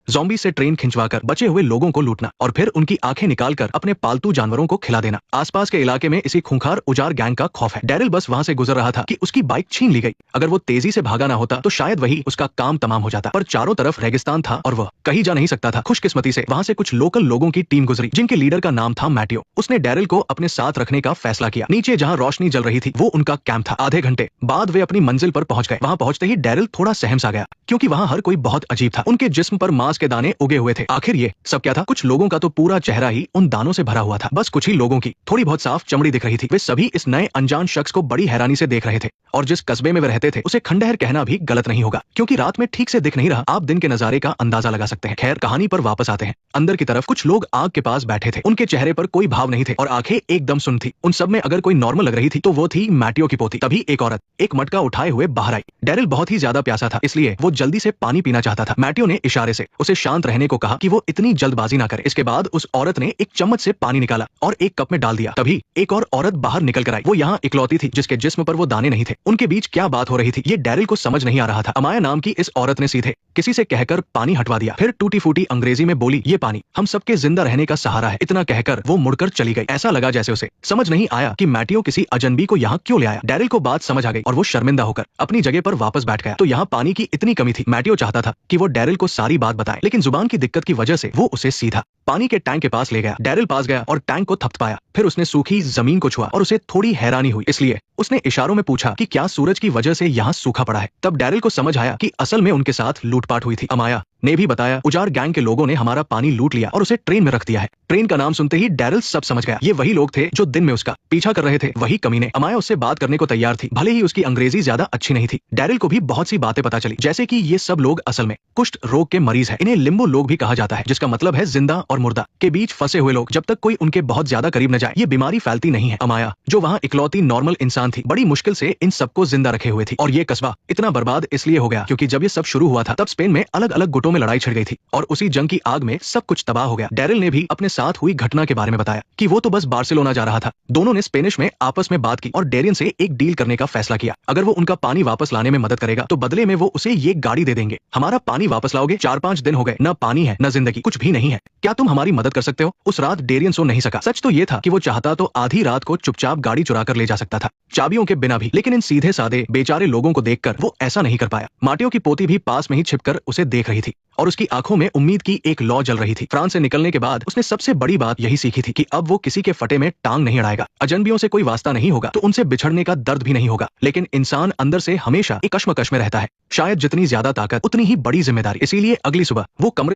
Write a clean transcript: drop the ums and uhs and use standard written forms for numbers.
Zombie से train खिंचवाकर बचे हुए लोगों को लूटना और फिर उनकी आंखें निकालकर अपने पालतू जानवरों को खिला देना। आसपास के इलाके में इसी खूंखार उजाड़ गैंग का खौफ है। डैरिल बस वहां से गुजर रहा था कि उसकी बाइक छीन ली गई। अगर वो तेजी से भागा ना होता तो शायद वही उसका काम तमाम हो जाता, पर चारों तरफ रेगिस्तान था और वह कहीं जा नहीं सकता था। खुशकिस्मती से वहां से कुछ लोकल लोगों की टीम गुजरी जिनके लीडर का नाम था मैटियो। उसने डैरिल को अपने साथ रखने का फैसला किया। नीचे जहां रोशनी जल रही थी वो उनका कैंप था। आधे घंटे बाद वे अपनी मंजिल पर पहुंच गए। वहां पहुंचते ही डैरिल थोड़ा सहम सा गया क्योंकि वहां हर कोई बहुत अजीब था। उनके जिस्म पर मांस के दाने उगे हुए थे। आखिर ये सब क्या था? कुछ लोगों का तो पूरा चेहरा ही उन दानों से भरा हुआ था। बस कुछ ही लोगों की थोड़ी बहुत साफ चमड़ी दिख रही थी। वे सभी इस नए अनजान शख्स को बड़ी हैरानी से देख रहे थे और जिस कस्बे में वे रहते थे उसे खंडहर कहना भी गलत नहीं होगा क्योंकि रात में ठीक से दिख नहीं रहा। आप दिन के नजारे का अंदाजा लगा सकते हैं। खैर, कहानी पर वापस आते हैं। अंदर की तरफ कुछ लोग आग के पास बैठे थे। उनके चेहरे पर कोई भाव नहीं थे और आंखें एकदम सुन्न थी। उन सब में अगर कोई नॉर्मल लग रही थी तो वो थी मैटियो की पोती। तभी एक औरत एक मटका उठाए हुए बाहर आई। डैरिल बहुत ही ज्यादा प्यासा था इसलिए वो जल्दी से पानी पीना चाहता था। मैटियो ने इशारे से उसे शांत रहने को कहा कि वो इतनी जल्दबाजी ना करे। इसके बाद उस औरत ने एक चम्मच से पानी निकाला और एक कप में डाल दिया। तभी एक और औरत बाहर निकल कर आई। वो यहाँ इकलौती थी जिसके जिस्म पर वो दाने नहीं थे। उनके बीच क्या बात हो रही थी ये डैरिल को समझ नहीं आ रहा था। अमाया नाम की इस औरत ने सीधे किसी से कहकर पानी हटवा दिया। फिर टूटी फूटी अंग्रेजी में बोली, ये पानी हम सबके जिंदा रहने का सहारा है। इतना कहकर वो मुड़कर चली गई। ऐसा लगा जैसे उसे समझ नहीं आया कि मैटियो किसी अजनबी को यहाँ क्यों ले आया। डैरिल को बात समझ आ गई और वो शर्मिंदा होकर अपनी जगह पर वापस बैठ गया। तो यहाँ पानी की इतनी कमी थी। मैटियो चाहता था कि वो डैरिल को सारी बात बताए लेकिन जुबान की दिक्कत की वजह से वो उसे सीधा पानी के टैंक के पास ले गया। डैरिल पास गया और टैंक को थपथपाया। फिर उसने सूखी जमीन को छुआ और उसे थोड़ी हैरानी हुई, इसलिए उसने इशारों में पूछा कि क्या सूरज की वजह से यहाँ सूखा पड़ा है। तब डैरिल को समझ आया कि असल में उनके साथ लूटपाट हुई थी। अमाया ने भी बताया, उजाड़ गैंग के लोगों ने हमारा पानी लूट लिया और उसे ट्रेन में रख दिया है। ट्रेन का नाम सुनते ही डैरिल सब समझ गया। ये वही लोग थे जो दिन में उसका पीछा कर रहे थे, वही कमीने। अमाया उससे बात करने को तैयार थी, भले ही उसकी अंग्रेजी ज्यादा अच्छी नहीं थी। डैरिल को भी बहुत सी बातें पता चली, जैसे कि ये सब लोग असल में कुष्ठ रोग के मरीज है। इन्हें लिम्बो लोग भी कहा जाता है, जिसका मतलब है जिंदा और मुर्दा के बीच फंसे हुए लोग। जब तक कोई उनके बहुत ज्यादा करीब न जाए ये बीमारी फैलती नहीं है। अमाया जो वहाँ इकलौती नॉर्मल इंसान थी, बड़ी मुश्किल से इन सबको जिंदा रखे हुए थी। और ये कस्बा इतना बर्बाद इसलिए हो गया क्योंकि जब ये सब शुरू हुआ था तब स्पेन में अलग अलग गुटों में लड़ाई छिड़ गई थी और उसी जंग की आग में सब कुछ तबाह हो गया। डैरिल ने भी अपने साथ हुई घटना के बारे में बताया कि वो तो बस बार्सिलोना जा रहा था। दोनों ने स्पेनिश में आपस में बात की और डेरियन से एक डील करने का फैसला किया। अगर वो उनका पानी वापस लाने में मदद करेगा तो बदले में वो उसे ये गाड़ी दे देंगे। हमारा पानी वापस लाओगे? 4-5 दिन हो गए, न पानी है न जिंदगी, कुछ भी नहीं है। क्या तुम हमारी मदद कर सकते हो? उस रात डेरियन सो नहीं सका। सच तो ये था कि वो चाहता तो आधी रात को चुपचाप गाड़ी चुरा कर ले जा सकता था, चाबियों के बिना भी, लेकिन इन सीधे साधे बेचारे लोगों को देखकर वो ऐसा नहीं कर पाया। माटियो की पोती भी पास में ही छिपकर उसे देख रही थी और उसकी आंखों में उम्मीद की एक लौ जल रही थी। फ्रांस से निकलने के बाद उसने सबसे बड़ी बात यही सीखी थी कि अब वो किसी के फटे में टांग नहीं अड़ाएगा। अजनबियों से कोई वास्ता नहीं होगा तो उनसे बिछड़ने का दर्द भी नहीं होगा, लेकिन इंसान अंदर से हमेशा एक कश्मकश में रहता है। शायद जितनी ज्यादा ताकत उतनी ही बड़ी जिम्मेदारी। इसीलिए अगली सुबह वो कमरे